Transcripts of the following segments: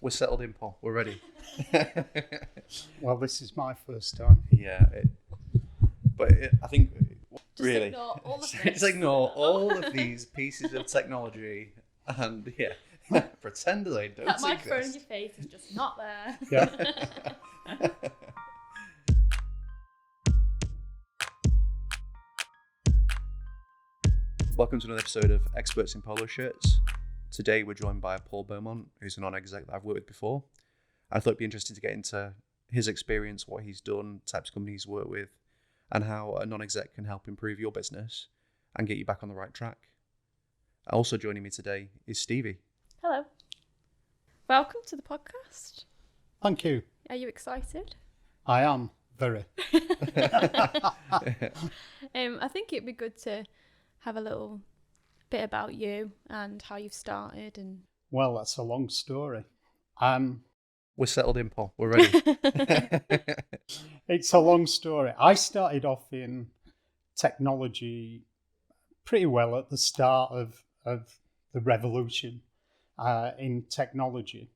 We're settled in, Paul. We're ready. Well, this is my first time. Yeah, I think Just really, ignore all of just this. ignore all of these pieces of technology and pretend they don't That microphone in exist. your face is just not there. Yeah. Welcome to another episode of Experts in Polo Shirts. Today we're joined by Paul Beaumont, who's a non-exec that I've worked with before. I thought it'd be interesting to get into his experience, what he's done, types of companies he's worked with, and how a non-exec can help improve your business and get you back on the right track. Also joining me today is Stevie. Hello. Welcome to the podcast. Thank you. Are you excited? I am very. I think it'd be good to have a little bit about you and how you've started and Well, that's a long story. We're settled in, Paul. We're ready. It's a long story. I started off in technology pretty well at the start of the revolution in technology.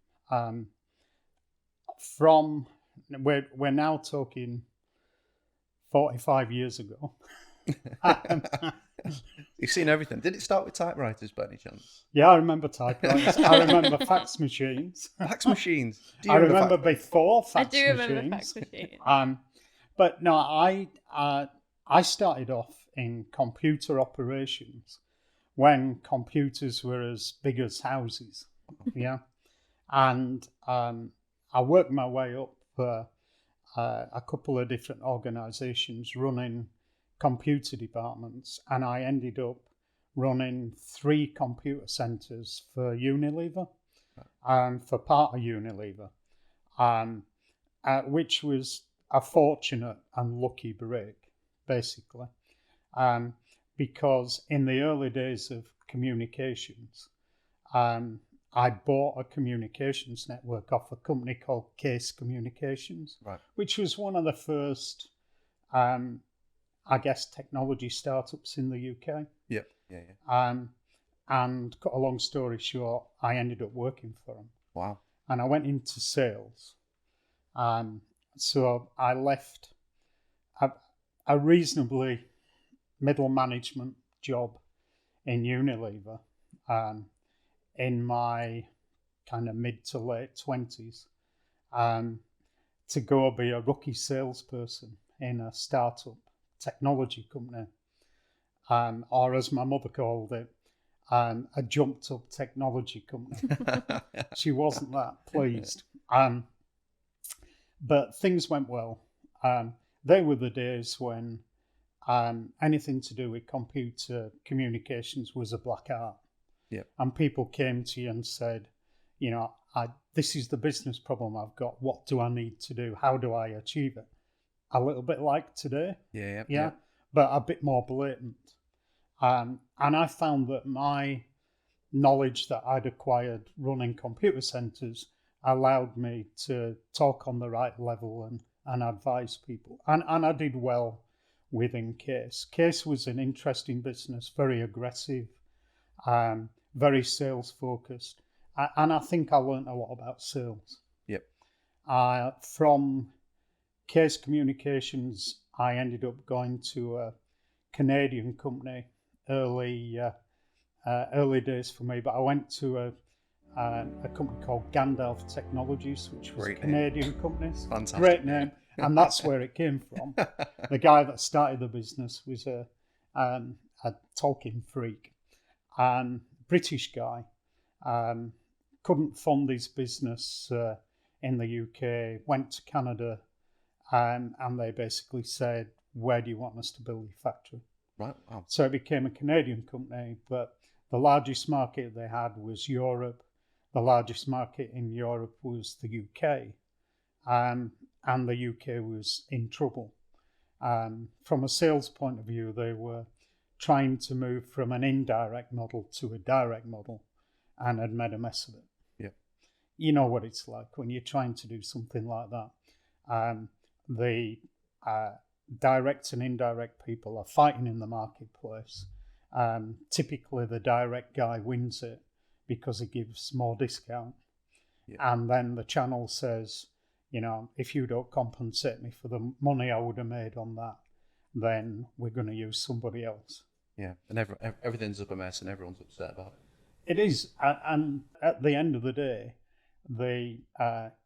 We're now talking 45 years ago. You've seen everything. Did it start with typewriters by any chance? Yeah, I remember typewriters. I remember fax machines. Fax machines. Do I remember before fax I do machines. remember fax machines. But no, I started off in computer operations when computers were as big as houses. Yeah, and I worked my way up a couple of different organisations running computer departments, and I ended up running 3 computer centres for Unilever and for part of Unilever, which was a fortunate and lucky break, basically, because in the early days of communications, I bought a communications network off a company called Case Communications, Right. which was one of the first technology startups in the UK. Yeah. And cut a long story short, I ended up working for them. Wow. And I went into sales. So I left a reasonably middle management job in Unilever in my kind of mid to late 20s to go be a rookie salesperson in a startup technology company, or as my mother called it, a jumped up technology company. She wasn't that pleased. But things went well. They were the days when anything to do with computer communications was a black art. Yeah. And people came to you and said, this is the business problem I've got. What do I need to do? How do I achieve it? A little bit like today. Yeah. But a bit more blatant. And I found that my knowledge that I'd acquired running computer centres allowed me to talk on the right level and advise people. And I did well within Case. Case was an interesting business, very aggressive, very sales focused. And I think I learned a lot about sales. Yep. From Case Communications, I ended up going to a Canadian company early days for me, but I went to a company called Gandalf Technologies, which was Great a Canadian company. Fantastic. Great name, and that's where it came from. The guy that started the business was a Tolkien freak, and British guy. Couldn't fund his business in the UK, went to Canada, and they basically said, where do you want us to build your factory? Right. Wow. So it became a Canadian company, but the largest market they had was Europe. The largest market in Europe was the UK, and the UK was in trouble. From a sales point of view, they were trying to move from an indirect model to a direct model and had made a mess of it. Yeah. You know what it's like when you're trying to do something like that. The direct and indirect people are fighting in the marketplace. Typically, the direct guy wins it because he gives more discount. And then the channel says, if you don't compensate me for the money I would have made on that, then we're going to use somebody else. Yeah, and everything's up a mess and everyone's upset about it. It is, and at the end of the day, the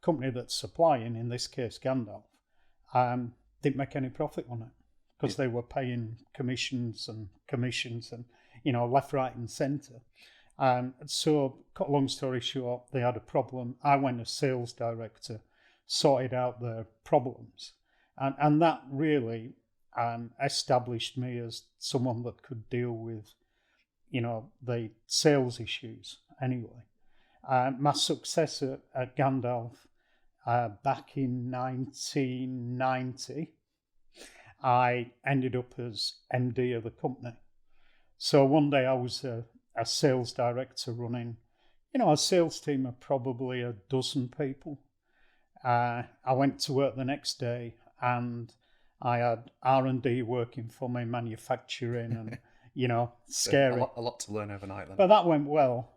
company that's supplying, in this case Gandalf, didn't make any profit on it because they were paying commissions and left, right and centre. So, cut a long story short, they had a problem. I went as sales director, sorted out their problems, and that really established me as someone that could deal with, the sales issues anyway. My success at Gandalf back in 1990, I ended up as MD of the company. So one day I was a sales director running, a sales team of probably a dozen people. I went to work the next day and I had R&D working for me, manufacturing and, scary. A lot to learn overnight then. But that went well.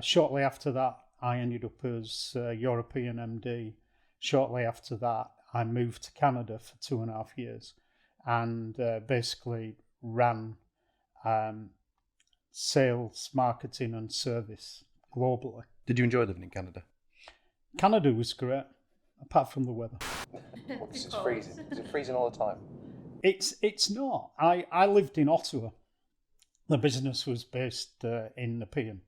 Shortly after that, I ended up as European MD. Shortly after that, I moved to Canada for 2.5 years and basically ran sales, marketing and service globally. Did you enjoy living in Canada? Canada was great, apart from the weather. It's freezing. Is it freezing all the time? It's not. I lived in Ottawa. The business was based in Nepean.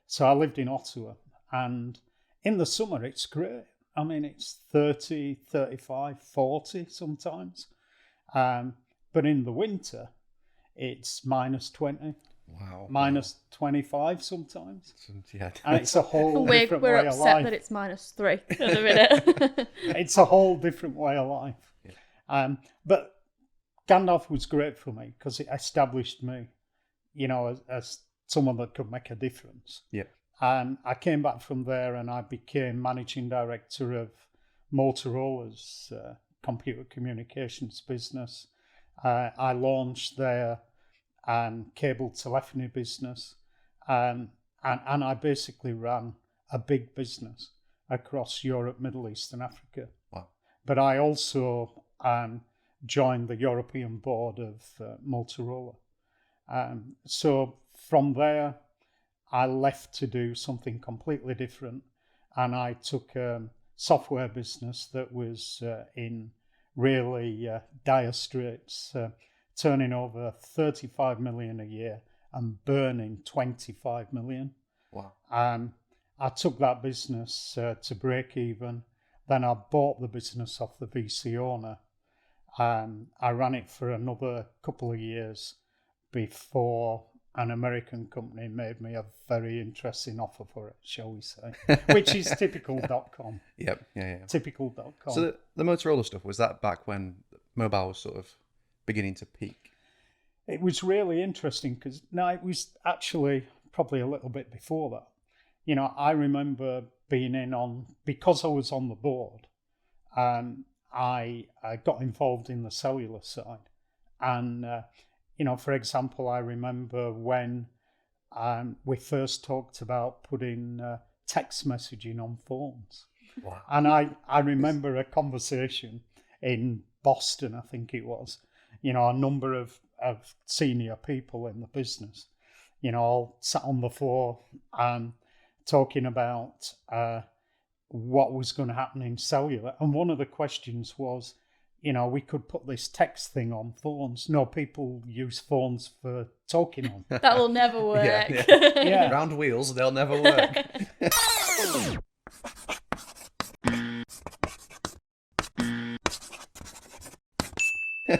So I lived in Ottawa, and in the summer it's great. I mean, it's 30, 35, 40 sometimes. But in the winter, it's -20. Wow. -25 sometimes. Yeah. And it's a whole different way of life. We're upset that it's -3 at the minute. It's a whole different way of life. Yeah. But Gandalf was great for me because it established me, as someone that could make a difference. Yeah. I came back from there and I became managing director of Motorola's computer communications business. I launched their cable telephony business, and I basically ran a big business across Europe, Middle East and Africa. Wow. But I also joined the European board of Motorola. So from there, I left to do something completely different, and I took a software business that was in really dire straits, turning over 35 million a year and burning 25 million. Wow. I took that business to break even. Then I bought the business off the VC owner. I ran it for another couple of years before an American company made me a very interesting offer for it, shall we say, which is typical.com. Yep, yeah. Typical.com. So the Motorola stuff, was that back when mobile was sort of beginning to peak? It was really interesting because, no, it was actually probably a little bit before that. I remember being because I was on the board, I got involved in the cellular side. And, for example, I remember when we first talked about putting text messaging on phones. Wow. And I remember a conversation in Boston, I think it was, a number of senior people in the business, all sat on the floor talking about what was going to happen in cellular. And one of the questions was, we could put this text thing on phones. No, people use phones for talking on. That will never work. Yeah. Round wheels, they'll never work.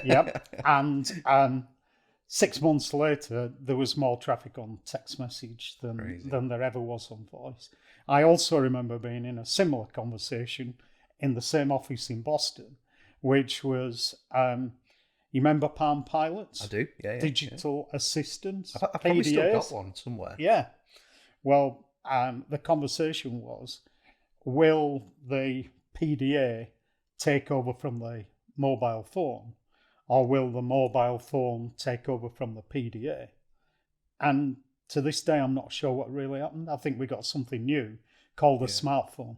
Yep. And 6 months later, there was more traffic on text message than there ever was on voice. I also remember being in a similar conversation in the same office in Boston, which was, you remember Palm Pilots? I do, yeah. Digital assistants. I've probably still PDAs. got one somewhere. Yeah. Well, the conversation was, will the PDA take over from the mobile phone, or will the mobile phone take over from the PDA? And to this day, I'm not sure what really happened. I think we got something new called a smartphone,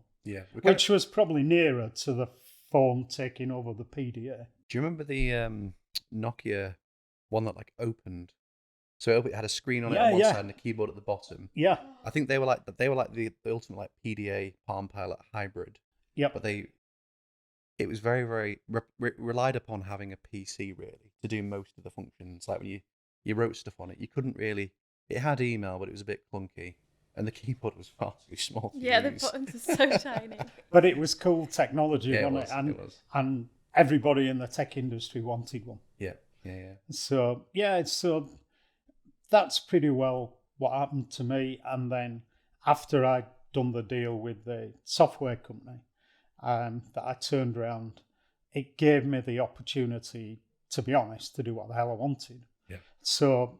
which was probably nearer to the phone taking over the PDA. Do you remember the Nokia one that like opened? So it had a screen on it on one side and a keyboard at the bottom. Yeah, I think they were like the ultimate like PDA Palm Pilot hybrid. Yeah, but it was very, very relied upon having a PC really to do most of the functions. Like when you wrote stuff on it, you couldn't really. It had email, but it was a bit clunky, and the keyboard was far too small to the use. buttons are so tiny. But it was cool technology on it, and everybody in the tech industry wanted one. Yeah. So that's pretty well what happened to me. And then after I'd done the deal with the software company that I turned around, it gave me the opportunity, to be honest, to do what the hell I wanted. Yeah. So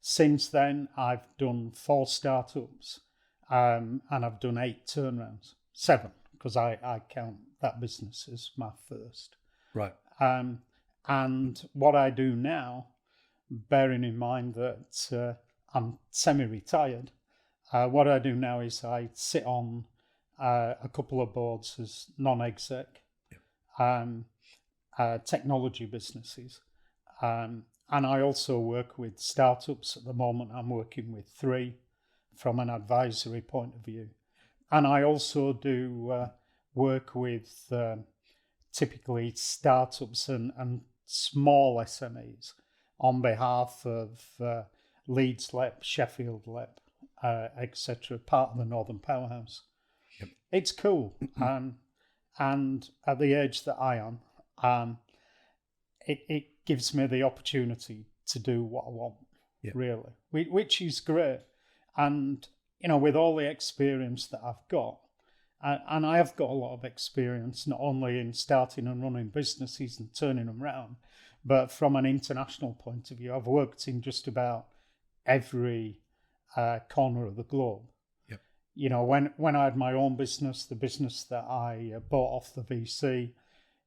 since then, I've done 4 startups and I've done 8 turnarounds, 7, because I count that business as my first. Right. And what I do now, bearing in mind that I'm semi-retired, what I do now is I sit on a couple of boards as non-exec, technology businesses. And I also work with startups. At the moment, I'm working with 3 from an advisory point of view. And I also do work with typically startups and small SMEs on behalf of Leeds LEP, Sheffield LEP, etc., part of the Northern Powerhouse. Yep. It's cool. And at the age that I am, it gives me the opportunity to do what I want, really, which is great. And, with all the experience that I've got, and I have got a lot of experience, not only in starting and running businesses and turning them around, but from an international point of view. I've worked in just about every corner of the globe. Yep. When I had my own business, the business that I bought off the VC,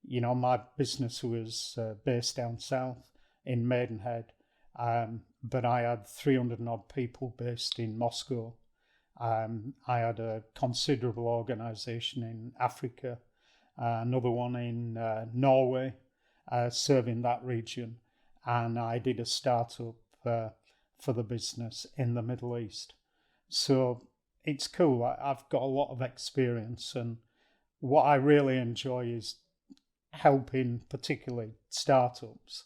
my business was based down south in Maidenhead, but I had 300 and odd people based in Moscow. I had a considerable organisation in Africa, another one in Norway, serving that region, and I did a startup for the business in the Middle East. So it's cool. I've got a lot of experience, and what I really enjoy is helping particularly startups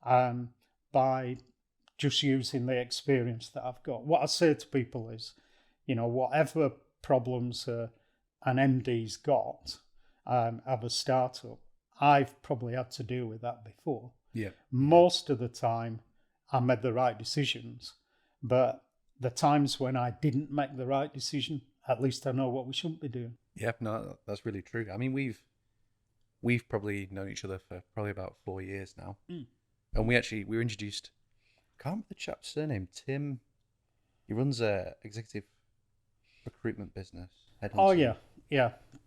by just using the experience that I've got. What I say to people is, whatever problems an MD's got of a startup, I've probably had to deal with that before. Yeah. Most of the time, I made the right decisions, but the times when I didn't make the right decision, at least I know what we shouldn't be doing. Yeah, no, that's really true. I mean, we've probably known each other for probably about 4 years now, and we were introduced. I can't remember the chap's surname. Tim. He runs a executive recruitment business. Oh yeah,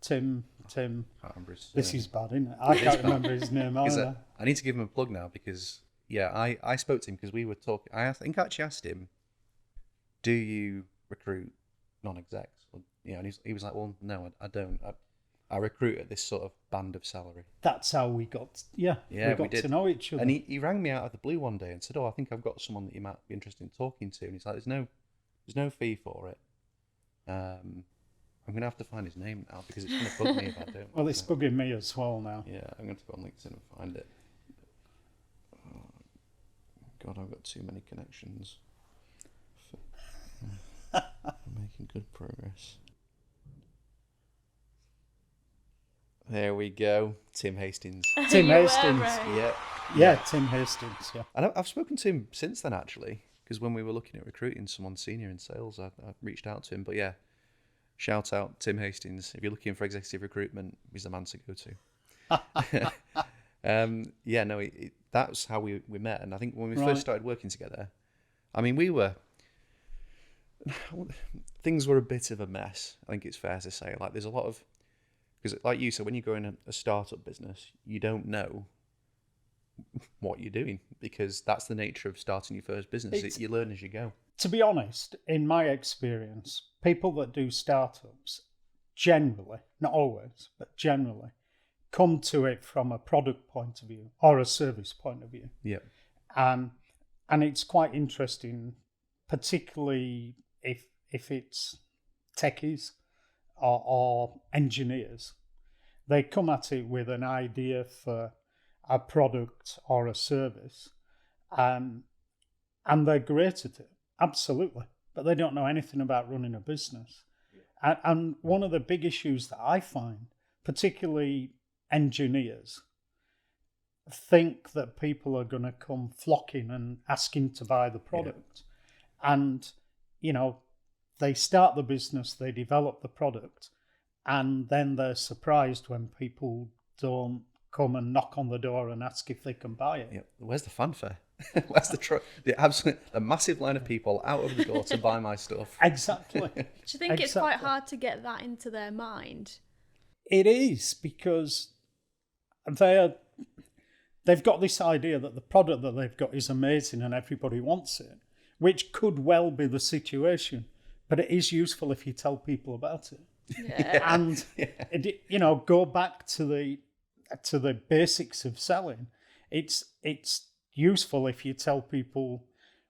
Tim. I can't remember his This is bad, isn't it? I can't remember his name either. I need to give him a plug now because I spoke to him because we were talking. I think I actually asked him, "Do you recruit non-execs?" And he was like, "Well, no, I don't. I recruit at this sort of band of salary." That's how we got. We got to know each other. And he rang me out of the blue one day and said, "Oh, I think I've got someone that you might be interested in talking to." And he's like, "There's no fee for it. I'm going to have to find his name now because it's going to bug me if I don't." Well, it's bugging me as well now. Yeah, I'm going to go on LinkedIn and find it. Oh, God, I've got too many connections. I'm making good progress. There we go. Tim Hastings. Tim Hastings. Right. Yeah, Tim Hastings, yeah. And I've spoken to him since then, actually, because when we were looking at recruiting someone senior in sales, I reached out to him. But yeah, shout out Tim Hastings. If you're looking for executive recruitment, he's the man to go to. That's how we met. And I think when we first started working together, I mean, things were a bit of a mess. I think it's fair to say. Like, there's a lot of, because like you said, when you go in a startup business, you don't know what you're doing, because that's the nature of starting your first business. You learn as you go. To be honest, in my experience, people that do startups generally, not always, but generally, come to it from a product point of view or a service point of view. Yeah. And it's quite interesting, particularly if it's techies or engineers. They come at it with an idea for a product or a service, and they're great at it, absolutely, but they don't know anything about running a business. And one of the big issues that I find, particularly engineers, think that people are going to come flocking and asking to buy the product. Yeah. And, they start the business, they develop the product, and then they're surprised when people don't come and knock on the door and ask if they can buy it. Yeah. Where's the fanfare? Where's the massive line of people out of the door to buy my stuff? Exactly. Do you think it's quite hard to get that into their mind? It is, because they've got this idea that the product that they've got is amazing and everybody wants it, which could well be the situation, but it is useful if you tell people about it. Yeah. And go back to the basics of selling. It's useful if you tell people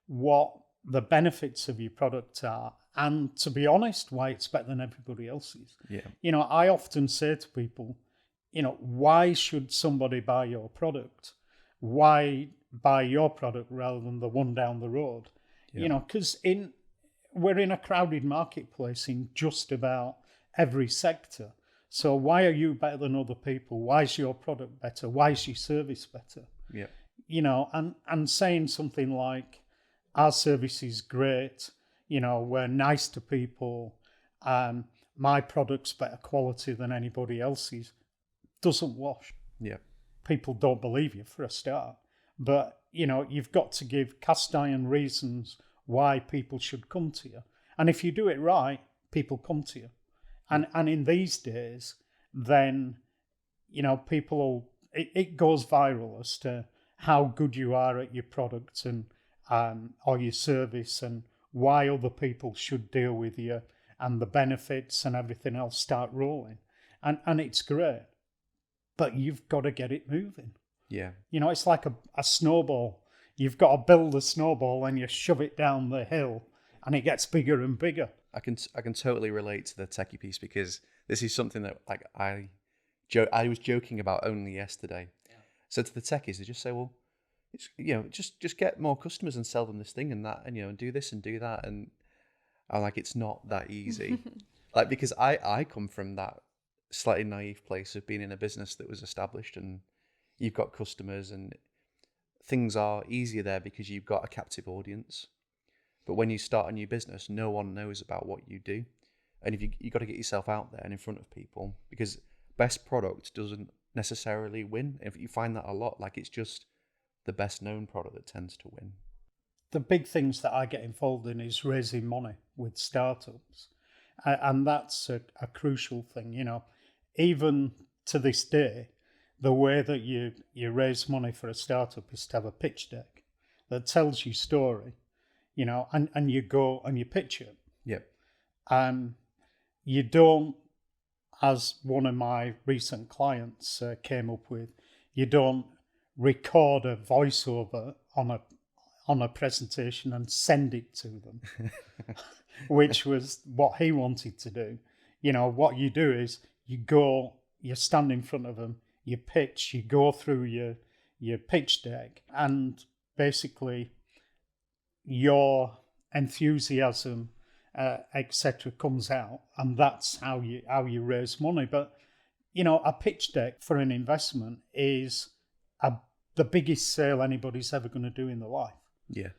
what the benefits of your product are, and, to be honest, why it's better than everybody else's. Yeah. I often say to people, why should somebody buy your product? Why buy your product rather than the one down the road? Yeah. Because we're in a crowded marketplace in just about every sector. So why are you better than other people? Why is your product better? Why is your service better? Yeah. And saying something like, our service is great, we're nice to people, my product's better quality than anybody else's, doesn't wash. Yeah. People don't believe you, for a start. But, you've got to give cast iron reasons why people should come to you. And if you do it right, people come to you. And in these days, then, people it goes viral as to how good you are at your product and or your service, and why other people should deal with you, and the benefits and everything else start rolling. And it's great. But you've got to get it moving. Yeah. It's like a snowball. You've got to build a snowball and you shove it down the hill and it gets bigger and bigger. I can totally relate to the techie piece, because this is something that I was joking about only yesterday. Yeah. So to the techies, they just say, well, it's, just get more customers and sell them this thing and that, and do this and do that. And I'm like, it's not that easy. Because I come from that slightly naive place of being in a business that was established, and you've got customers and things are easier there because you've got a captive audience. But when you start a new business, no one knows about what you do. And if you got to get yourself out there and in front of people, because best product doesn't necessarily win. If you find that a lot, it's just the best known product that tends to win. The big things that I get involved in is raising money with startups. And that's a crucial thing, Even to this day, the way that you raise money for a startup is to have a pitch deck that tells your story, and you go and you pitch it. Yeah. You don't, as one of my recent clients came up with, you don't record a voiceover on a presentation and send it to them, which was what he wanted to do. What you do is you stand in front of them, you pitch, you go through your pitch deck, and basically your enthusiasm, etc., comes out, and that's how you raise money. But a pitch deck for an investment is the biggest sale anybody's ever going to do in their life. Yeah.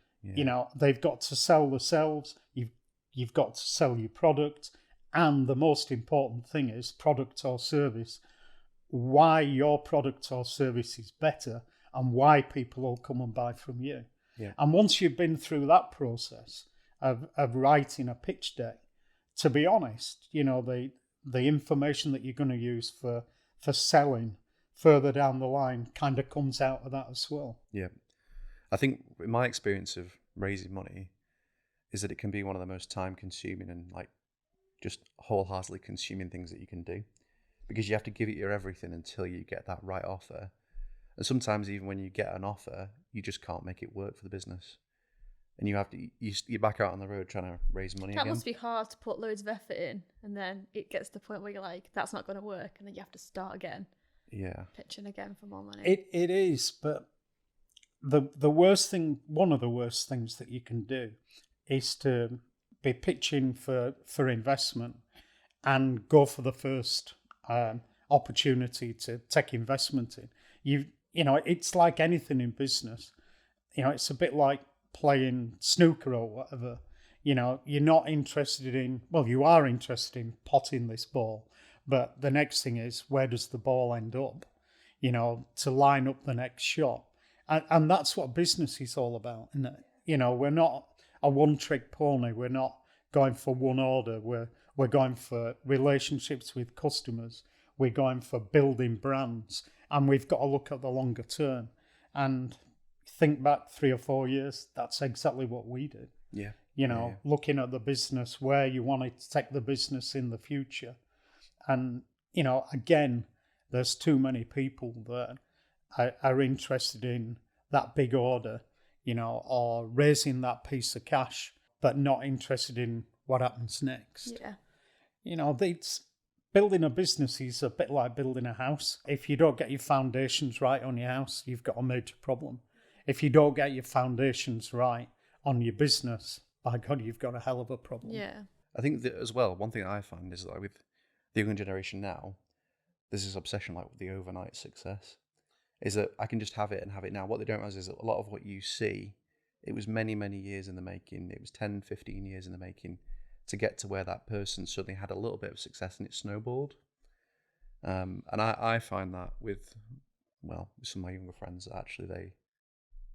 They've got to sell themselves. You've got to sell your product, and the most important thing is product or service. Why your product or service is better, and why people will come and buy from you. Yeah. And once you've been through that process of writing a pitch deck, to be honest, the information that you're going to use for selling, further down the line kind of comes out of that as well. Yeah. I think in my experience of raising money is that it can be one of the most time consuming and like just wholeheartedly consuming things that you can do, because you have to give it your everything until you get that right offer. And sometimes even when you get an offer, you just can't make it work for the business. And you have to, you're back out on the road trying to raise money That again. must be hard to put loads of effort in, and then it gets to the point where you're like, that's not going to work, and then you have to start again. Yeah. Pitching again for more money. It is, but the worst thing, one of the worst things that you can do is to be pitching for investment and go for the first opportunity to take investment in. You know, it's like anything in business. You know, it's a bit like playing snooker or whatever. You know, you're not interested in, well, you are interested in potting this ball, but the next thing is, where does the ball end up? You know, to line up the next shot. And that's what business is all about, isn't it? You know, we're not a one-trick pony. We're not going for one order. We're going for relationships with customers. We're going for building brands. And we've got to look at the longer term. And think back 3 or 4 years, that's exactly what we did. Yeah. You know, looking at the business, where you wanted to take the business in the future. And, you know, again, there's too many people that are interested in that big order, you know, or raising that piece of cash, but not interested in what happens next. Yeah. You know, building a business is a bit like building a house. If you don't get your foundations right on your house, you've got a major problem. If you don't get your foundations right on your business, by God, you've got a hell of a problem. Yeah. I think that as well, one thing I find is that with the younger generation now, there's this obsession like with the overnight success, is that I can just have it and have it now. What they don't realize is that a lot of what you see, it was many, many years in the making. It was 10, 15 years in the making to get to where that person suddenly had a little bit of success and it snowballed. And I find that with some of my younger friends, that actually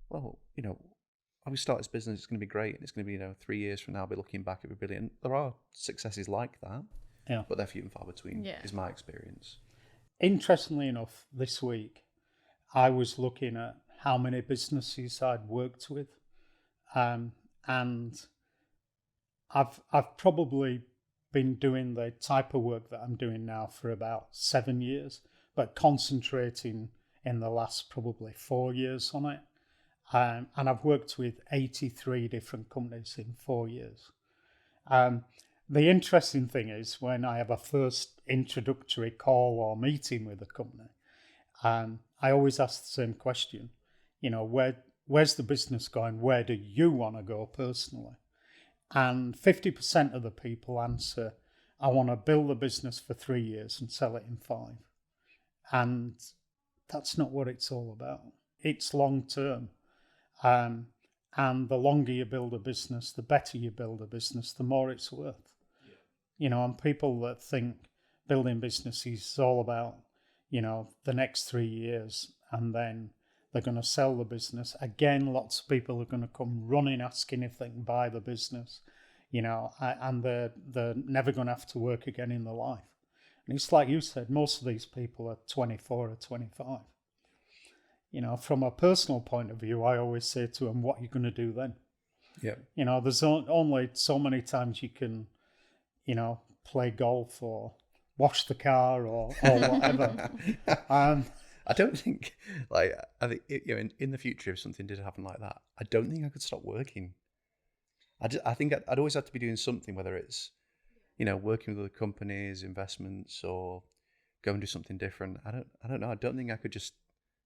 we start this business, it's going to be great, and it's going to be, 3 years from now, I'll be looking back, it'll be brilliant. There are successes like that, but they're few and far between, is my experience. Interestingly enough, this week, I was looking at how many businesses I'd worked with, and I've probably been doing the type of work that I'm doing now for about 7 years, but concentrating in the last probably 4 years on it. And I've worked with 83 different companies in 4 years. The interesting thing is, when I have a first introductory call or meeting with a company, I always ask the same question. You know, where's the business going? Where do you want to go personally? And 50% of the people answer, I want to build a business for 3 years and sell it in 5. And that's not what it's all about. It's long term. And the longer you build a business, the better you build a business, the more it's worth. Yeah. You know, and people that think building business is all about, the next 3 years and then they're going to sell the business. Again, lots of people are going to come running asking if they can buy the business, and they're never going to have to work again in their life. And it's like you said, most of these people are 24 or 25. From a personal point of view, I always say to them, what are you going to do then? Yeah. There's only so many times you can, play golf or wash the car or whatever. I don't think, I think, in the future, if something did happen like that, I don't think I could stop working. I think I'd always have to be doing something, whether it's, working with other companies, investments, or go and do something different. I don't know. I don't think I could just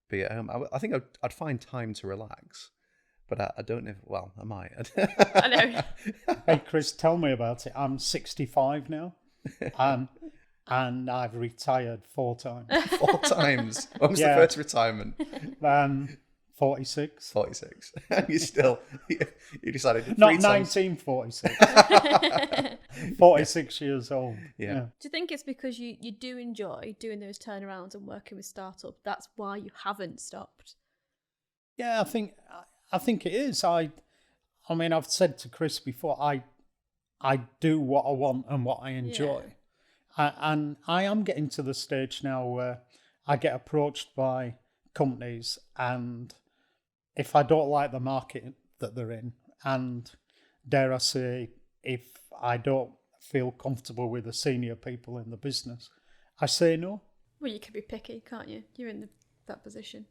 be at home. I think I'd find time to relax, but I don't know. Well, I might. I know. Hey, Chris, tell me about it. I'm 65 now, and I've retired 4 times. 4 times? When was the first retirement? 46. 46. And you decided... Not 1946. 46 years old. Yeah. Do you think it's because you do enjoy doing those turnarounds and working with startups? That's why you haven't stopped? Yeah, I think it is. I mean, I've said to Chris before, I do what I want and what I enjoy. And I am getting to the stage now where I get approached by companies, and if I don't like the market that they're in, and dare I say, if I don't feel comfortable with the senior people in the business, I say no. Well, you can be picky, can't you? You're in that position.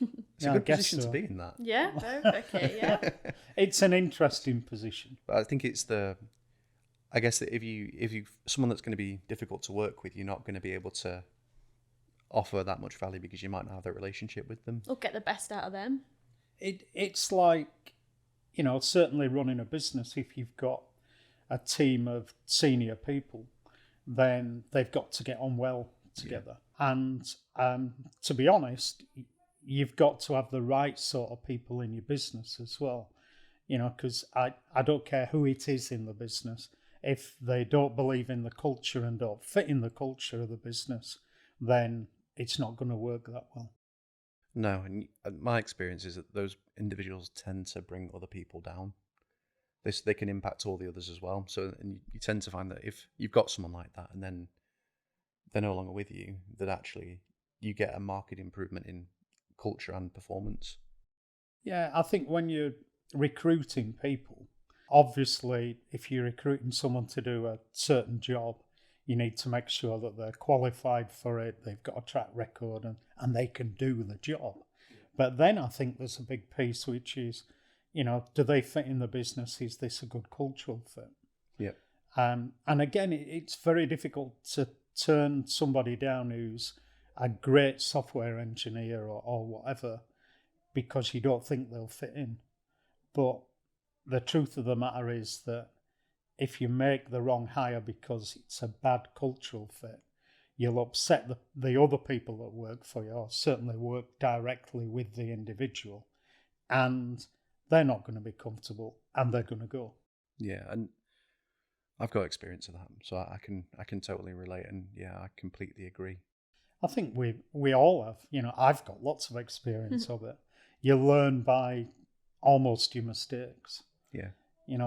It's a good position to be in that. Yeah, very picky, yeah. It's an interesting position. But I think I guess that if you someone that's going to be difficult to work with, you're not going to be able to offer that much value because you might not have that relationship with them. Or get the best out of them. It's like, certainly running a business, if you've got a team of senior people, then they've got to get on well together. Yeah. And to be honest, you've got to have the right sort of people in your business as well. Because I don't care who it is in the business. If they don't believe in the culture and don't fit in the culture of the business, then it's not going to work that well. No, and my experience is that those individuals tend to bring other people down. They can impact all the others as well. So, and you tend to find that if you've got someone like that and then they're no longer with you, that actually you get a marked improvement in culture and performance. Yeah, I think when you're recruiting people, obviously, if you're recruiting someone to do a certain job, you need to make sure that they're qualified for it, they've got a track record, and they can do the job. Yeah. But then I think there's a big piece, which is, do they fit in the business? Is this a good cultural fit? Yeah. And again, it's very difficult to turn somebody down who's a great software engineer or whatever because you don't think they'll fit in. But the truth of the matter is that if you make the wrong hire because it's a bad cultural fit, you'll upset the other people that work for you, or certainly work directly with the individual, and they're not going to be comfortable and they're going to go. Yeah, and I've got experience of that, so I can totally relate, and yeah, I completely agree. I think we all have. I've got lots of experience of it. You learn by almost your mistakes. Yeah.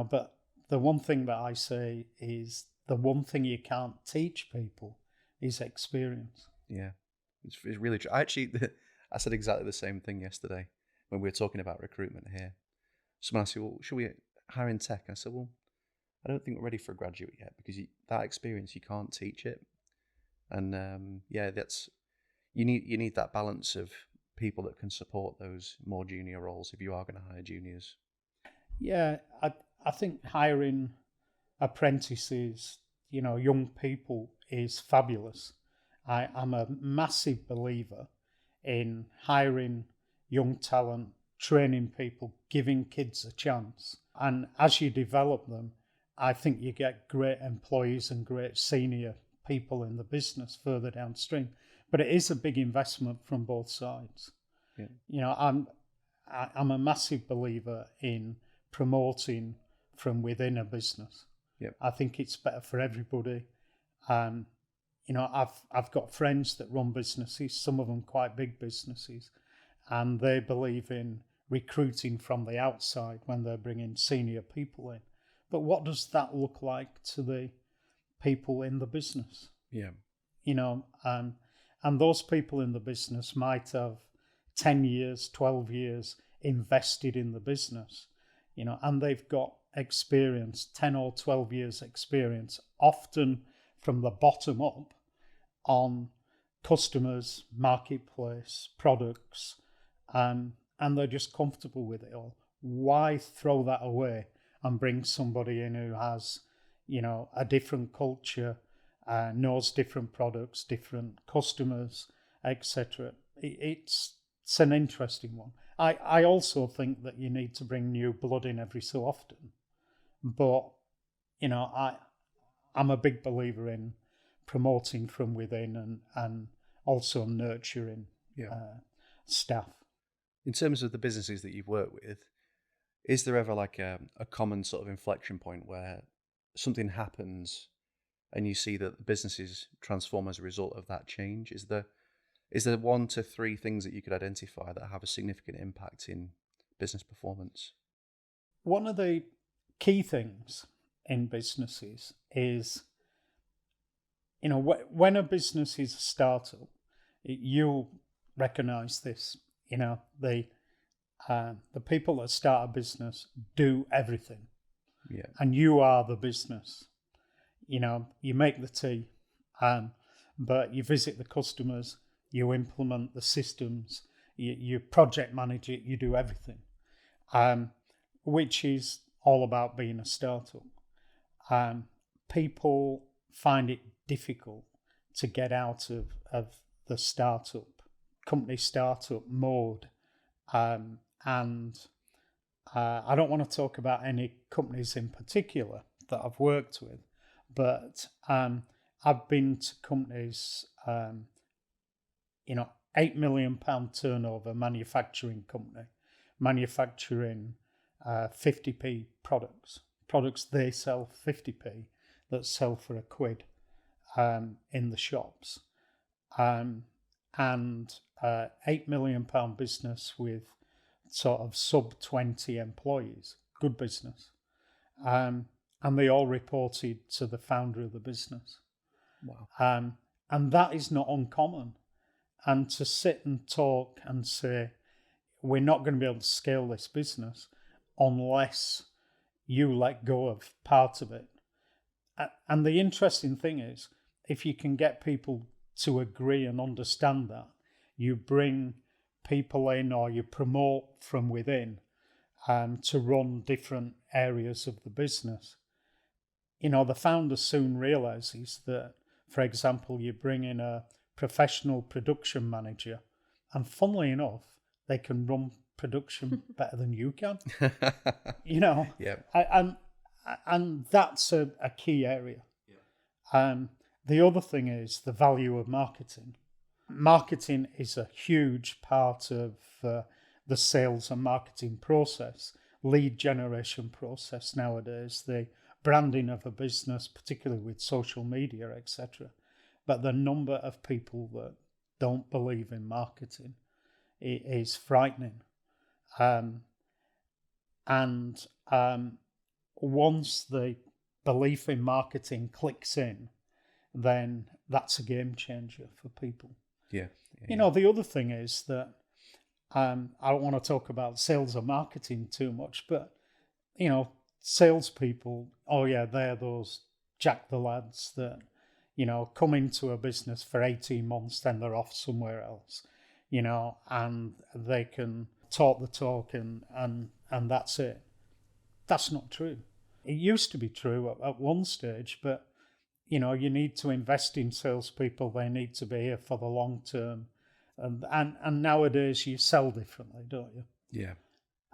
But the one thing that I say is the one thing you can't teach people is experience. Yeah, it's really true. I said exactly the same thing yesterday when we were talking about recruitment here. Someone asked me, well, should we hire in tech? I said, well, I don't think we're ready for a graduate yet because that experience, you can't teach it. And you need that balance of people that can support those more junior roles if you are going to hire juniors. Yeah, I think hiring apprentices, young people is fabulous. I'm a massive believer in hiring young talent, training people, giving kids a chance. And as you develop them, I think you get great employees and great senior people in the business further downstream. But it is a big investment from both sides. Yeah. I'm a massive believer in promoting from within a business. Yep. I think it's better for everybody. I've got friends that run businesses, some of them quite big businesses, and they believe in recruiting from the outside when they're bringing senior people in. But what does that look like to the people in the business? Yeah. And those people in the business might have 10 years, 12 years invested in the business, and they've got experience, 10 or 12 years experience, often from the bottom up on customers, marketplace, products, and they're just comfortable with it all. Why throw that away and bring somebody in who has, a different culture, knows different products, different customers, etc.? It's an interesting one. I also think that you need to bring new blood in every so often. But, I'm a big believer in promoting from within and also nurturing staff. In terms of the businesses that you've worked with, is there ever like a common sort of inflection point where something happens and you see that the businesses transform as a result of that change? Is there 1 to 3 things that you could identify that have a significant impact in business performance? One of the key things in businesses is, when a business is a startup, You'll recognise this. You know, the people that start a business do everything, and you are the business. You know, you make the tea, but you visit the customers, you implement the systems, you project manage it, you do everything, which is all about being a startup. People find it difficult to get out of the company startup mode. And I don't want to talk about any companies in particular that I've worked with, but I've been to companies, £8 million turnover manufacturing company, manufacturing 50p products they sell 50p that sell for £1 in the shops, and £8 million business with sort of sub 20 employees, good business, and they all reported to the founder of the business. Wow. And that is not uncommon. And to sit and talk and say, we're not going to be able to scale this business unless you let go of part of it. And the interesting thing is, if you can get people to agree and understand that, you bring people in or you promote from within to run different areas of the business. You know, the founder soon realizes that, for example, you bring in a professional production manager, and funnily enough, they can run production better than you can. You know, and that's a key area. The other thing is the value of marketing. Marketing is a huge part of the sales and marketing process, lead generation process nowadays, the branding of a business, particularly with social media, etc. But the number of people that don't believe in marketing is frightening. Once the belief in marketing clicks in, then that's a game changer for people. You know, the other thing is that I don't want to talk about sales or marketing too much, but, you know, salespeople, they're those jack the lads that, you know, come into a business for 18 months, then they're off somewhere else, you know, and they can talk the talk and that's it. That's not true. It used to be true at one stage, but, you know, you need to invest in salespeople. They need to be here for the long term. And nowadays you sell differently, don't you? Yeah.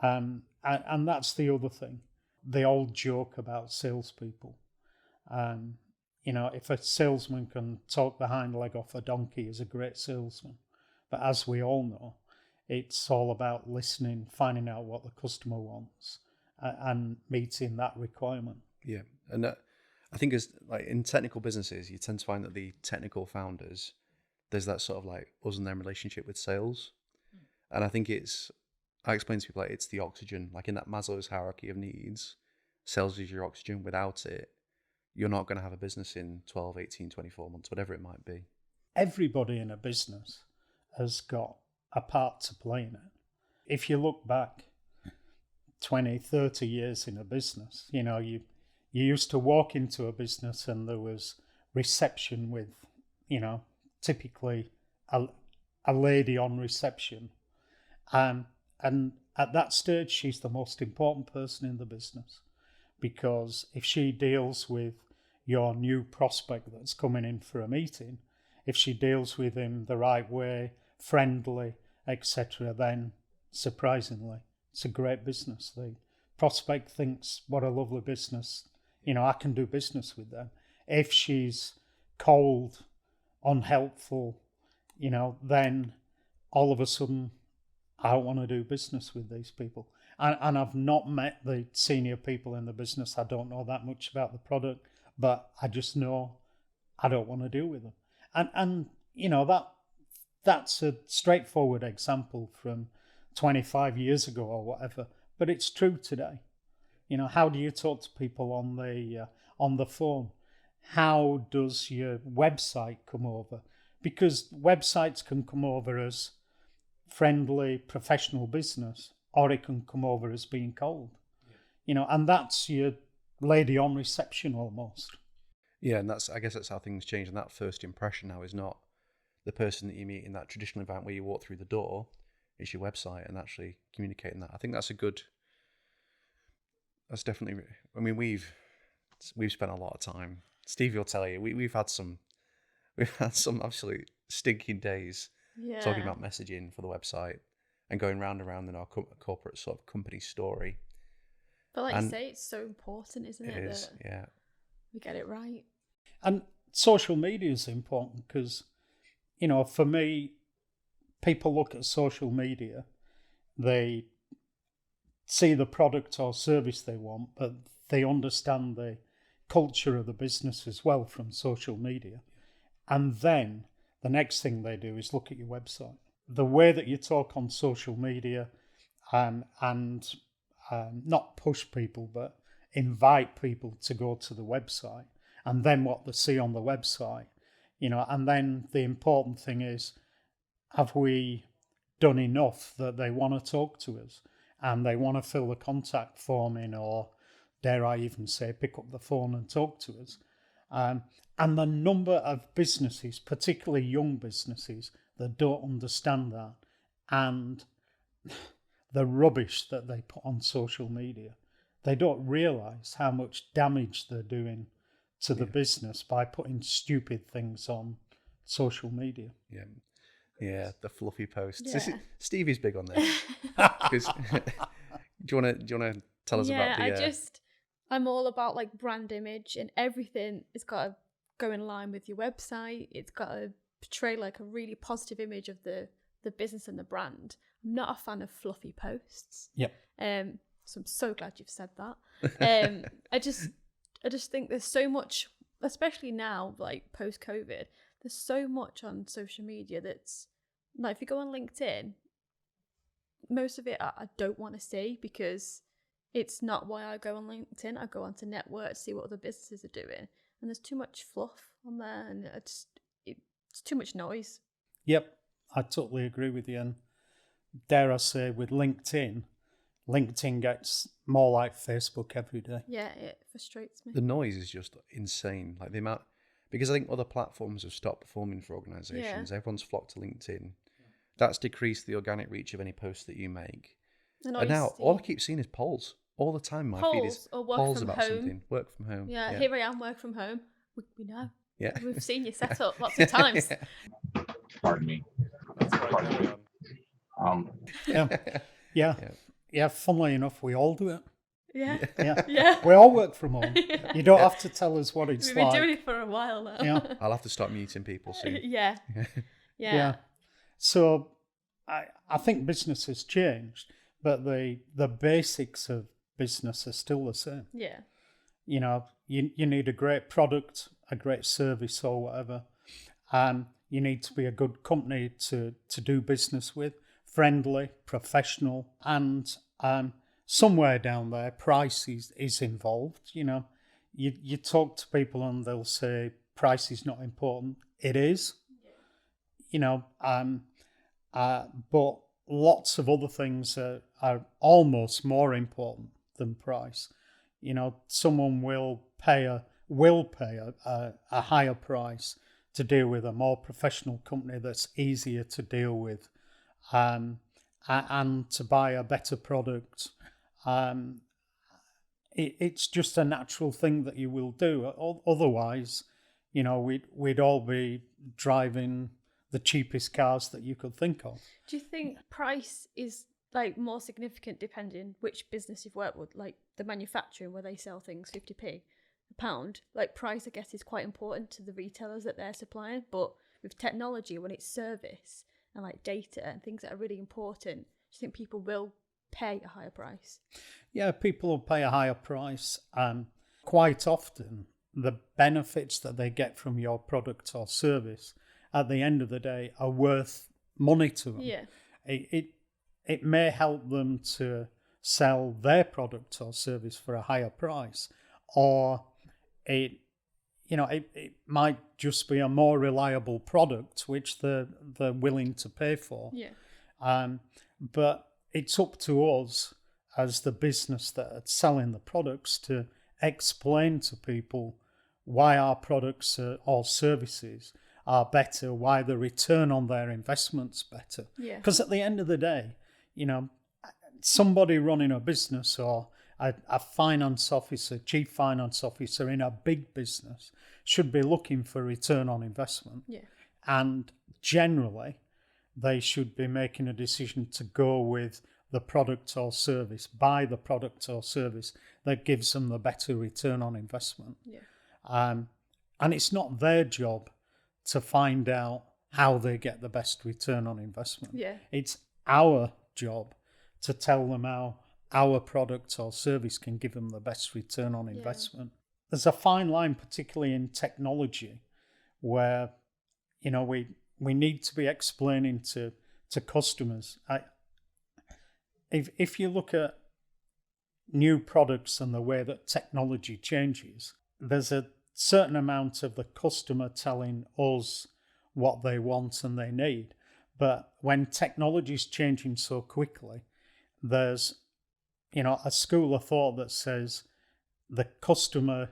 And that's the other thing. The old joke about salespeople. You know, if a salesman can talk the hind leg off a donkey, he's a great salesman. But as we all know, it's all about listening, finding out what the customer wants, and meeting that requirement. Yeah, and I think as like in technical businesses, you tend to find that the technical founders, there's that sort of like us and them relationship with sales, and I think I explain to people like it's the oxygen, like in that Maslow's hierarchy of needs, sales is your oxygen. Without it, you're not going to have a business in 12, 18, 24 months, whatever it might be. Everybody in a business has got a part to play in it. If you look back 20, 30 years in a business, you know, you used to walk into a business and there was reception with, you know, typically a lady on reception. And at that stage, she's the most important person in the business, because if she deals with your new prospect that's coming in for a meeting, if she deals with him the right way, friendly, etc., then surprisingly, it's a great business. The prospect thinks, what a lovely business, you know, I can do business with them. If she's cold, unhelpful, you know, then all of a sudden, I don't want to do business with these people. And I've not met the senior people in the business. I don't know that much about the product, but I just know I don't want to deal with them. And you know, that's a straightforward example from 25 years ago or whatever, but it's true today. You know, how do you talk to people on the phone? How does your website come over? because websites can come over as friendly, professional business, or it can come over as being cold. And that's your lady on reception almost. Yeah, and I guess that's how things change. And that first impression now is not the person that you meet in that traditional event where you walk through the door. It's your website, and actually communicating that. I think that's definitely. I mean, we've spent a lot of time. Stevie will tell you, we've had some absolute stinking days talking about messaging for the website and going round and round in our corporate sort of company story. But like you say, it's so important, isn't it? It is, yeah. We get it right. And social media is important because, for me, people look at social media, they see the product or service they want, but they understand the culture of the business as well from social media. And then the next thing they do is look at your website. The way that you talk on social media and not push people, but invite people to go to the website, and then what they see on the website, and then the important thing is, have we done enough that they want to talk to us and they want to fill the contact form in, or dare I even say, pick up the phone and talk to us? And the number of businesses, particularly young businesses, that don't understand that, and the rubbish that they put on social media. They don't realise how much damage they're doing to the business by putting stupid things on social media. Yeah, the fluffy posts. Yeah. Stevie's big on this. Do you want to tell us about the? I'm all about like brand image, and everything has got to go in line with your website. It's got to portray like a really positive image of the business and the brand. I'm not a fan of fluffy posts. Yep. So I'm so glad you've said that. I just think there's so much, especially now, like post-COVID, there's so much on social media that's, like, if you go on LinkedIn, most of it I don't want to see, because it's not why I go on LinkedIn. I go on to network, see what other businesses are doing. And there's too much fluff on there, and it's too much noise. Yep, I totally agree with you. And dare I say, with LinkedIn gets more like Facebook every day. Yeah, it frustrates me. The noise is just insane. Like the amount, because I think other platforms have stopped performing for organisations. Yeah. Everyone's flocked to LinkedIn. That's decreased the organic reach of any post that you make. And now all I keep seeing is polls. All the time my feed is polls about something. Work from home. Yeah, here I am, work from home. We know. Yeah. We've seen you set up lots of times. Pardon me. That's right. Yeah, funnily enough, we all do it. Yeah. We all work from home. Yeah. You don't have to tell us what it's like. We've been doing it for a while now. Yeah. I'll have to start muting people soon. Yeah. So I think business has changed, but the basics of business are still the same. Yeah. You need a great product, a great service, or whatever. You need to be a good company to do business with, friendly, professional, and somewhere down there, price is involved. You talk to people and they'll say price is not important. It is. But lots of other things are almost more important than price. Someone will pay a higher price to deal with a more professional company that's easier to deal with, and to buy a better product. It's just a natural thing that you will do. Otherwise, we'd all be driving the cheapest cars that you could think of. Do you think price is like more significant depending which business you've worked with, like the manufacturing where they sell things 50p a pound? Like price, I guess, is quite important to the retailers that they're supplying, but with technology, when it's service and like data and things that are really important, do you think people will pay a higher price? Yeah, people will pay a higher price. Quite often, the benefits that they get from your product or service at the end of the day are worth money to them. Yeah. It may help them to sell their product or service for a higher price, or it it might just be a more reliable product which they're willing to pay for. Yeah. But it's up to us as the business that are selling the products to explain to people why our products or services are better, why the return on their investment's better. Yeah. Because at the end of the day, somebody running a business or a finance officer, chief finance officer in a big business should be looking for return on investment. Yeah. And generally, they should be making a decision to go with the product or service, buy the product or service that gives them the better return on investment. Yeah. And it's not their job to find out how they get the best return on investment. Yeah. It's our job to tell them how our product or service can give them the best return on investment. There's a fine line, particularly in technology, where we need to be explaining to customers. If you look at new products and the way that technology changes, there's a certain amount of the customer telling us what they want and they need. But when technology is changing so quickly, there's a school of thought that says the customer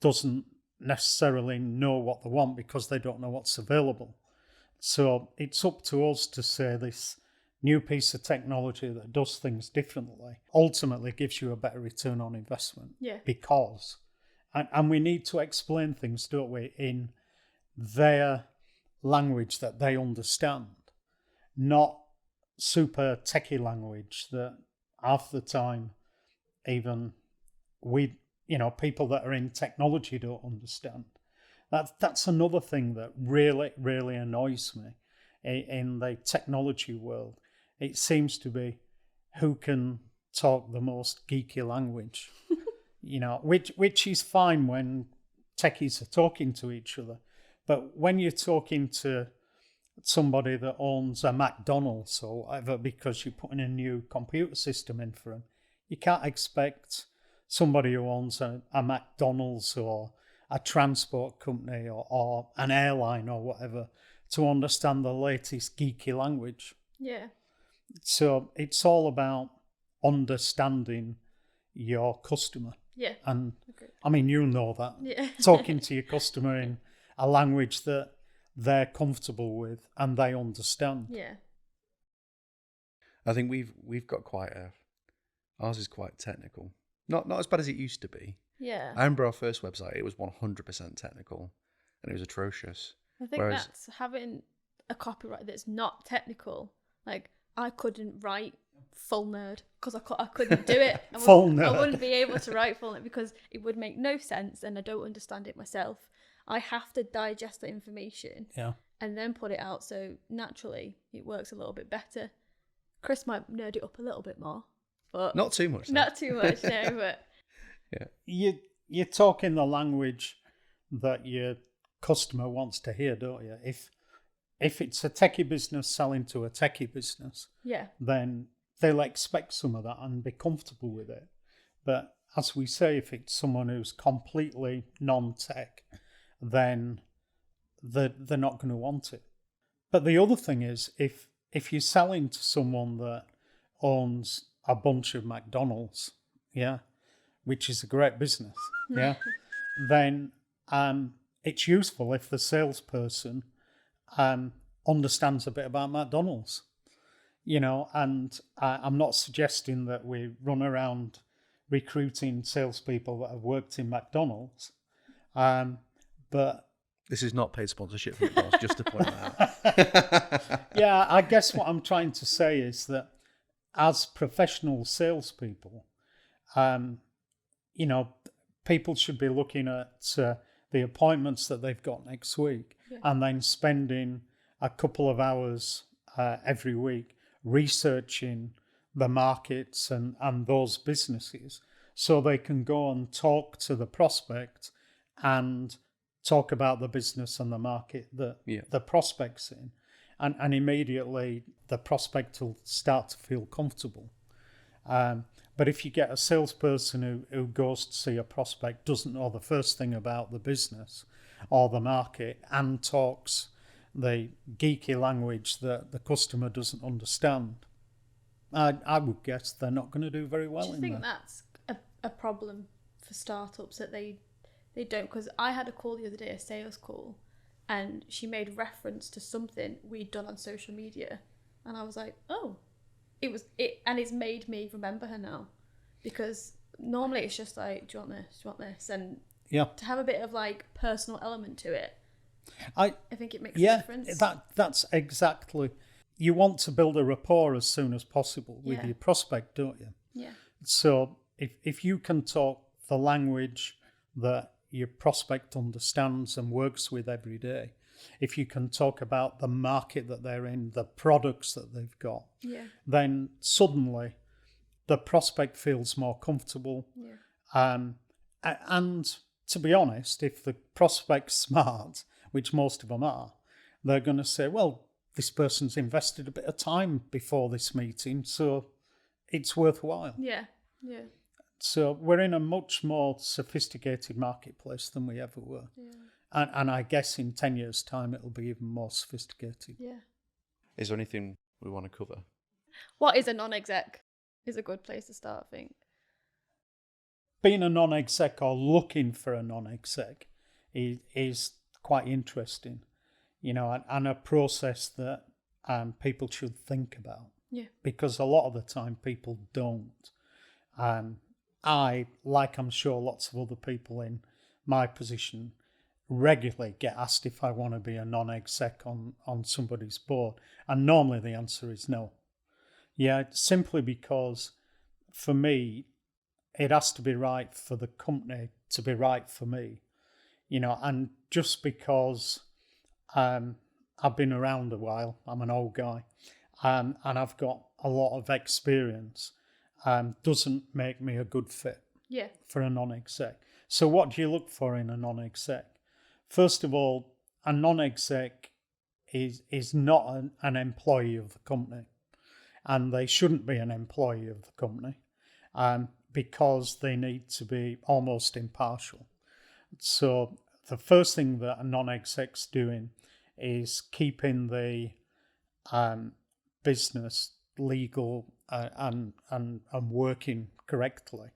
doesn't necessarily know what they want because they don't know what's available. So it's up to us to say this new piece of technology that does things differently ultimately gives you a better return on investment. Yeah. Because, and we need to explain things, don't we, in their language that they understand, not super techie language that half the time even people that are in technology don't understand. That's another thing that really, really annoys me in the technology world. It seems to be who can talk the most geeky language, which is fine when techies are talking to each other. But when you're talking to somebody that owns a McDonald's or whatever because you're putting a new computer system in for them, you can't expect somebody who owns a McDonald's or a transport company or an airline or whatever to understand the latest geeky language. Yeah. So it's all about understanding your customer. Yeah. And Agreed. I mean, you know that. Yeah. Talking to your customer in a language that they're comfortable with and they understand. Yeah. I think we've got ours is quite technical. Not as bad as it used to be. Yeah. I remember our first website, it was 100% technical and it was atrocious. I think that's having a copyright that's not technical. Like, I couldn't write full nerd because I couldn't do it. Full nerd. I wouldn't be able to write full nerd because it would make no sense and I don't understand it myself. I have to digest the information and then put it out. So naturally, it works a little bit better. Chris might nerd it up a little bit more, but not too much. Not too much, no. But yeah, you're talking the language that your customer wants to hear, don't you? If it's a techie business selling to a techie business, then they'll expect some of that and be comfortable with it. But as we say, if it's someone who's completely non-tech, then they're not going to want it. But the other thing is, if you're selling to someone that owns a bunch of McDonalds, which is a great business, then it's useful if the salesperson understands a bit about McDonald's, and I'm not suggesting that we run around recruiting salespeople that have worked in McDonald's, but this is not paid sponsorship from McDonald's, just to point that out. Yeah, I guess what I'm trying to say is that as professional salespeople, people should be looking at the appointments that they've got next week and then spending a couple of hours every week researching the markets and those businesses so they can go and talk to the prospect and talk about the business and the market that the prospect's in. And immediately the prospect will start to feel comfortable. But if you get a salesperson who goes to see a prospect, doesn't know the first thing about the business or the market, and talks the geeky language that the customer doesn't understand, I would guess they're not going to do very well in Do you think there. that's a problem for startups, that they don't? Because I had a call the other day, a sales call, and she made reference to something we'd done on social media, and I was like, oh, and it's made me remember her now, because normally it's just like, do you want this, do you want this, and to have a bit of like personal element to it, I think it makes a difference. That's exactly. You want to build a rapport as soon as possible with your prospect, don't you? Yeah. So if you can talk the language that your prospect understands and works with every day, if you can talk about the market that they're in, the products that they've got, then suddenly the prospect feels more comfortable. And to be honest, if the prospect's smart, which most of them are, they're going to say, well, this person's invested a bit of time before this meeting, so it's worthwhile. Yeah. So we're in a much more sophisticated marketplace than we ever were. Yeah. And I guess in 10 years' time, it'll be even more sophisticated. Yeah. Is there anything we want to cover? What is a non-exec? Is a good place to start, I think. Being a non-exec or looking for a non-exec is quite interesting, and a process that people should think about. Yeah. Because a lot of the time people don't. I, like I'm sure lots of other people in my position, regularly get asked if I want to be a non-exec on somebody's board. And normally the answer is no. Yeah, simply because for me, it has to be right for the company to be right for me. And just because I've been around a while, I'm an old guy, and I've got a lot of experience, doesn't make me a good fit for a non-exec. So what do you look for in a non-exec? First of all, a non-exec is not an employee of the company, and they shouldn't be an employee of the company because they need to be almost impartial. So the first thing that a non-exec's doing is keeping the business legal and working correctly.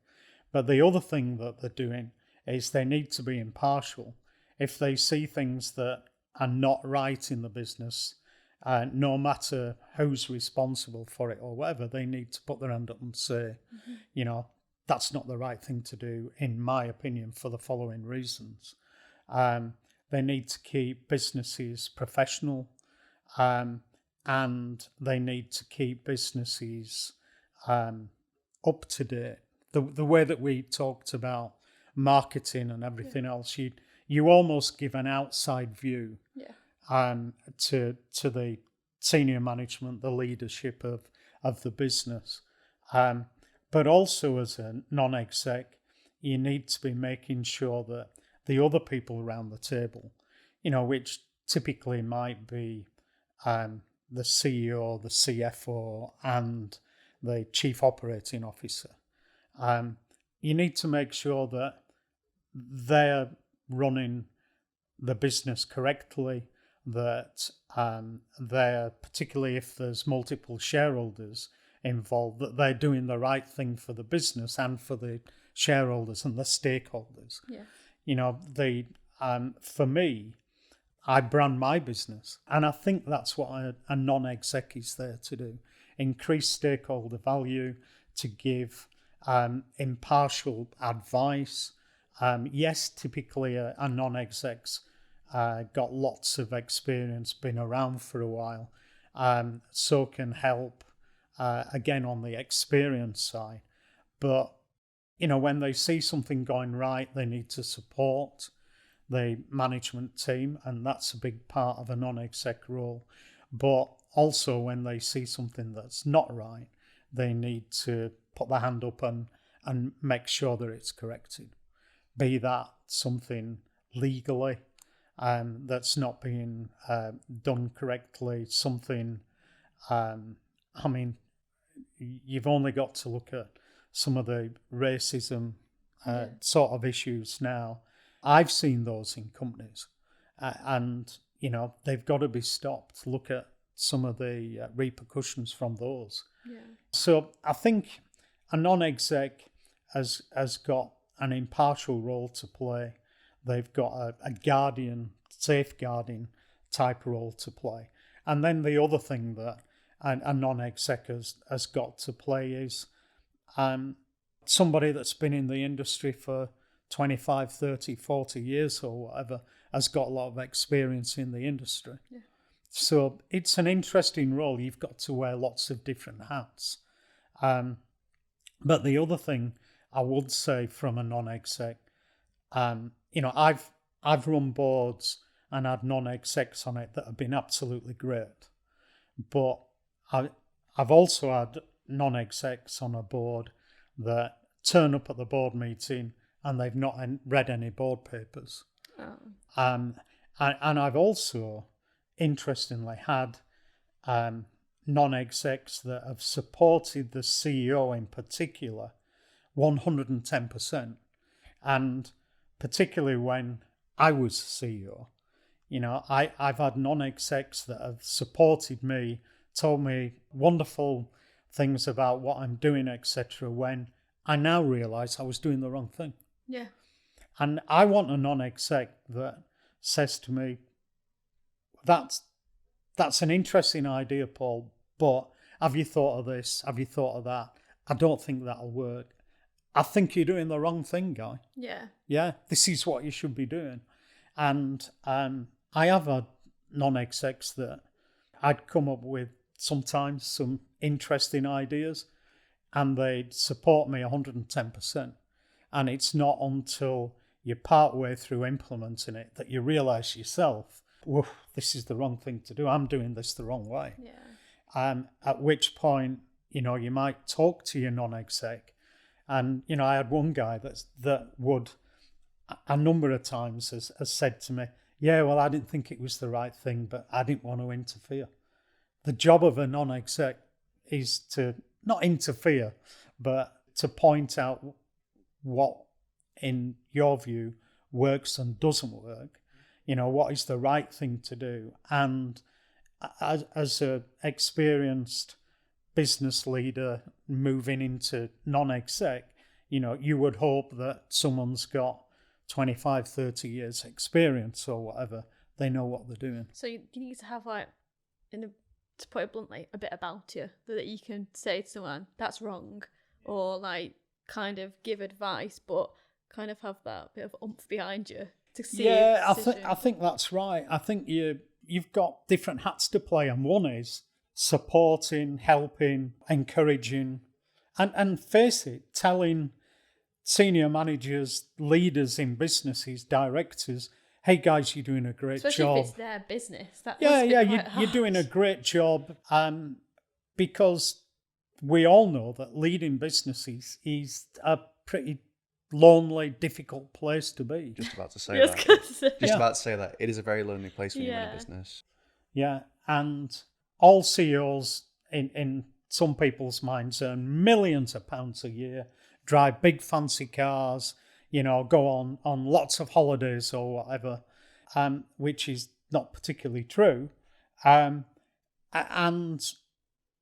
But the other thing that they're doing is they need to be impartial. If they see things that are not right in the business, no matter who's responsible for it or whatever, they need to put their hand up and say, that's not the right thing to do, in my opinion, for the following reasons. They need to keep businesses professional, and they need to keep businesses up to date. The way that we talked about marketing and everything else, you almost give an outside view to the senior management, the leadership of the business. But also as a non-exec, you need to be making sure that the other people around the table, which typically might be the CEO, the CFO, and the chief operating officer, you need to make sure that they're running the business correctly, that they're, particularly if there's multiple shareholders involved, that they're doing the right thing for the business and for the shareholders and the stakeholders. For me, I brand my business, and I think that's what a non-exec is there to do: increase stakeholder value, to give impartial advice. Yes, typically a non-exec's got lots of experience, been around for a while, so can help again on the experience side. But when they see something going right, they need to support the management team, and that's a big part of a non-exec role. But also when they see something that's not right, they need to put their hand up and make sure that it's corrected. Be that something legally that's not being done correctly, something, you've only got to look at some of the racism sort of issues now. I've seen those in companies, and they've got to be stopped. Look at some of the repercussions from those. Yeah. So I think a non-exec has got an impartial role to play. They've got a guardian, safeguarding type role to play. And then the other thing that a non-exec has got to play is somebody that's been in the industry for 25, 30, 40 years or whatever has got a lot of experience in the industry. Yeah. So it's an interesting role. You've got to wear lots of different hats. But the other thing I would say from a non-exec, I've run boards and had non-execs on it that have been absolutely great. But I've also had non-execs on a board that turn up at the board meeting and they've not read any board papers. Oh. And I've also, interestingly, had non-execs that have supported the CEO in particular 110%. And particularly when I was CEO, I've had non-execs that have supported me, told me wonderful things about what I'm doing, etc., when I now realise I was doing the wrong thing. Yeah. And I want a non-exec that says to me, that's an interesting idea, Paul, but have you thought of this? Have you thought of that? I don't think that'll work. I think you're doing the wrong thing, guy. Yeah. Yeah, this is what you should be doing. And I have had non-execs that I'd come up with sometimes some interesting ideas and they'd support me 110%. And it's not until you're part way through implementing it that you realise yourself, whoa, this is the wrong thing to do. I'm doing this the wrong way. Yeah. At which point, you might talk to your non-exec. And, I had one guy that would, a number of times, has said to me, yeah, well, I didn't think it was the right thing, but I didn't want to interfere. The job of a non-exec is to not interfere, but to point out what, in your view, works and doesn't work. What is the right thing to do. And as an experienced business leader moving into non-exec, you would hope that someone's got 25, 30 years experience or whatever. They know what they're doing. So you need to have, to put it bluntly, a bit about you that you can say to someone, that's wrong, or kind of give advice, but kind of have that bit of oomph behind you to see. Yeah, I think that's right. I think you've got different hats to play, and one is supporting, helping, encouraging, and face it, telling senior managers, leaders in businesses, directors, hey guys, you're doing a great Especially job. If it's their business. You're doing a great job. Because we all know that leading businesses is a pretty lonely, difficult place to be. Just about to say that. About to say that. It is a very lonely place when you run a business. Yeah, and all CEOs in some people's minds earn millions of pounds a year, drive big fancy cars, go on lots of holidays or whatever, which is not particularly true. And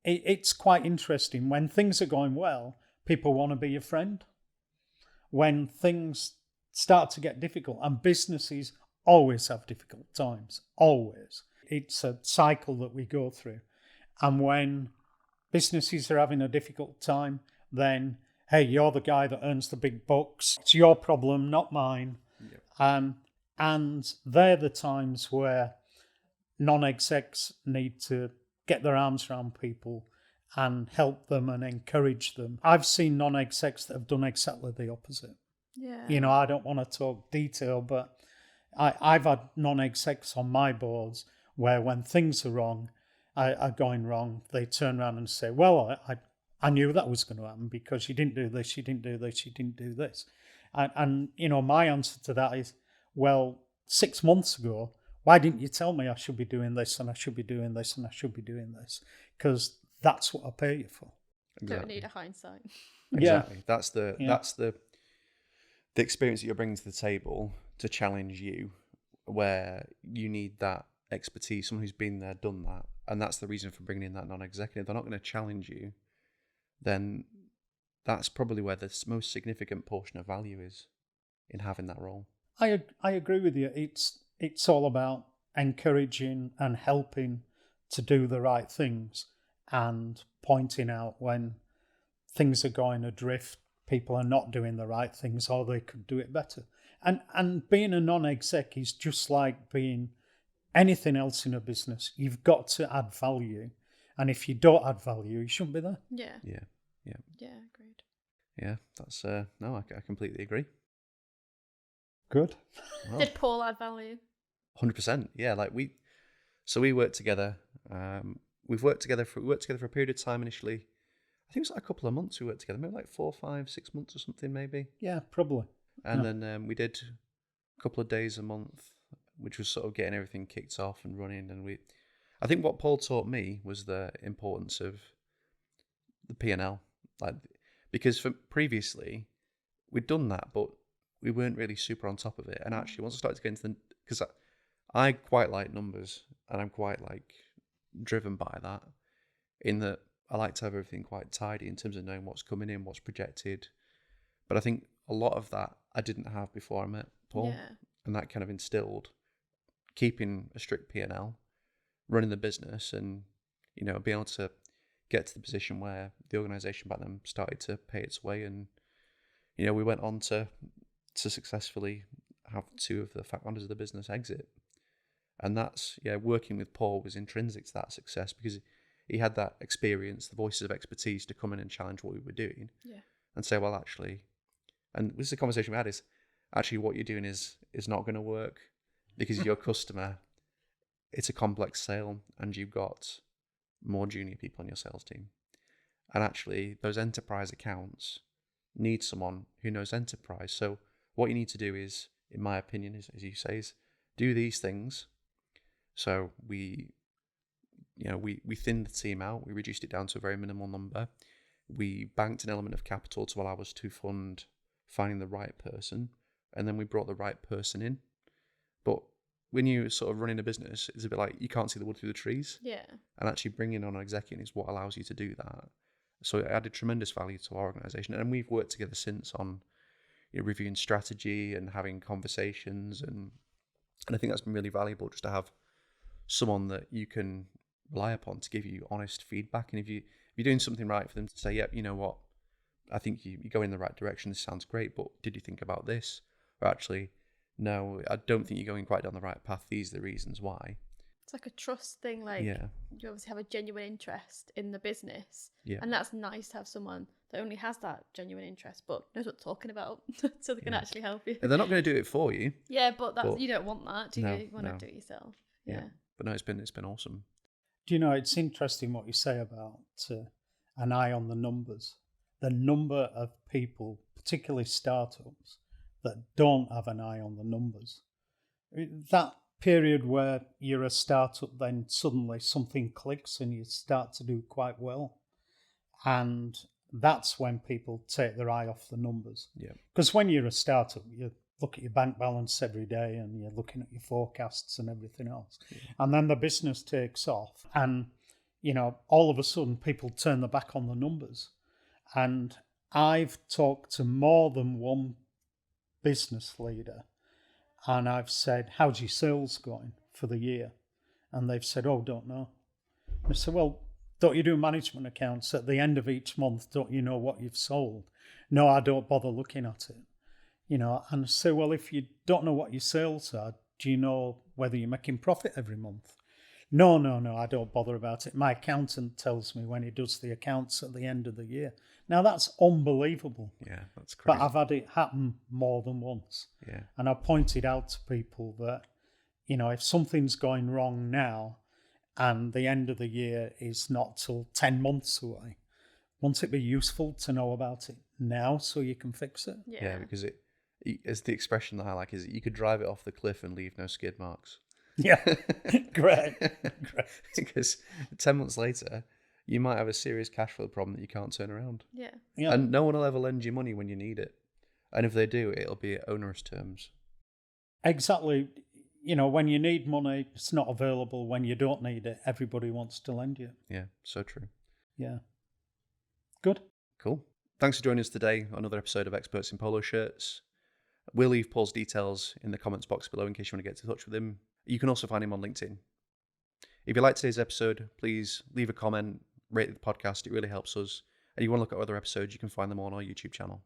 it's quite interesting. When things are going well, people want to be your friend. When things start to get difficult, and businesses always have difficult times, always. It's a cycle that we go through. And when businesses are having a difficult time, then, hey, you're the guy that earns the big bucks. It's your problem, not mine. Yep. And they're the times where non-execs need to get their arms around people and help them and encourage them. I've seen non-execs that have done exactly the opposite. Yeah. I don't want to talk detail, but I've had non-execs on my boards where when things are going wrong, they turn around and say, well, I knew that was going to happen because you didn't do this, you didn't do this, you didn't do this. And my answer to that is, well, 6 months ago, why didn't you tell me I should be doing this and I should be doing this and I should be doing this? Because that's what I pay you for. Don't need a hindsight. Exactly. That's Yeah. that's the experience that you're bringing to the table to challenge you, where you need that expertise, someone who's been there, done that, and that's the reason for bringing in that non-executive. They're not going to challenge you, then that's probably where the most significant portion of value is in having that role. I agree with you. It's all about encouraging and helping to do the right things and pointing out when things are going adrift, people are not doing the right things, or they could do it better. And being a non-exec is just like being anything else in a business. You've got to add value, and if you don't add value, you shouldn't be there. Yeah. Yeah. Yeah, agreed. Yeah, that's no, I completely agree. Good. Well, Did Paul add value? 100%. Yeah, like we worked together. We worked together for a period of time initially. I think it was like a couple of months we worked together, maybe like 4, 5, 6 months or something, maybe. Yeah, probably. And then we did a couple of days a month, which was sort of getting everything kicked off and running. And I think what Paul taught me was the importance of the P&L, like, because previously we'd done that, but we weren't really super on top of it. And actually, once I started to get into because I quite like numbers, and I'm quite like driven by that, in that I like to have everything quite tidy in terms of knowing what's coming in, what's projected. But I think a lot of that I didn't have before I met Paul, and that kind of instilled keeping a strict P&L, running the business, and being able to get to the position where the organisation back then started to pay its way, and we went on to successfully have 2 of the founders of the business exit. And that's, working with Paul was intrinsic to that success, because he had that experience, the voices of expertise to come in and challenge what we were doing, and say, well, actually, and this is a conversation we had, is actually what you're doing is not going to work, because your customer, it's a complex sale, and you've got more junior people on your sales team. And actually, those enterprise accounts need someone who knows enterprise. So what you need to do is, in my opinion, is, as you say, is do these things. So we thinned the team out. We reduced it down to a very minimal number. We banked an element of capital to allow us to fund finding the right person, and then we brought the right person in. But when you're sort of running a business, it's a bit like you can't see the wood through the trees. Yeah. And actually bringing on an executive is what allows you to do that. So it added tremendous value to our organisation, and we've worked together since on reviewing strategy and having conversations, and I think that's been really valuable, just to have someone that you can rely upon to give you honest feedback. And if you're doing something right, for them to say, yeah, you know what, I think you go in the right direction, this sounds great, but did you think about this? Or actually, no, I don't think you're going quite down the right path, these are the reasons why. It's like a trust thing, like you obviously have a genuine interest in the business, and that's nice to have someone that only has that genuine interest but knows what they're talking about, so they can actually help you. And they're not going to do it for you. Yeah, but you don't want that, do you? You want to do it yourself. Yeah. But no, it's been awesome. Do you know, it's interesting what you say about an eye on the numbers. The number of people, particularly startups, that don't have an eye on the numbers. That period where you're a startup, then suddenly something clicks and you start to do quite well. And that's when people take their eye off the numbers. Yeah. Because when you're a startup, you look at your bank balance every day and you're looking at your forecasts and everything else. Yeah. And then the business takes off and, all of a sudden people turn their back on the numbers. And I've talked to more than one business leader, and I've said, how's your sales going for the year? And they've said, oh, don't know. And I said, well, don't you do management accounts at the end of each month? Don't you know what you've sold? No, I don't bother looking at it. And I say, well, if you don't know what your sales are, do you know whether you're making profit every month? No, I don't bother about it. My accountant tells me when he does the accounts at the end of the year. Now, that's unbelievable. Yeah, that's crazy. But I've had it happen more than once. Yeah. And I've pointed out to people that, if something's going wrong now and the end of the year is not till 10 months away, won't it be useful to know about it now so you can fix it? Yeah, because it's the expression that I like, is you could drive it off the cliff and leave no skid marks. Yeah, great. Because 10 months later, you might have a serious cash flow problem that you can't turn around. Yeah. Yeah. And no one will ever lend you money when you need it. And if they do, it'll be at onerous terms. Exactly. When you need money, it's not available. When you don't need it, everybody wants to lend you. Yeah, so true. Yeah. Good. Cool. Thanks for joining us today on another episode of Experts in Polo Shirts. We'll leave Paul's details in the comments box below in case you want to get in touch with him. You can also find him on LinkedIn. If you liked today's episode, please leave a comment, rate the podcast. It really helps us. And if you want to look at other episodes, you can find them on our YouTube channel.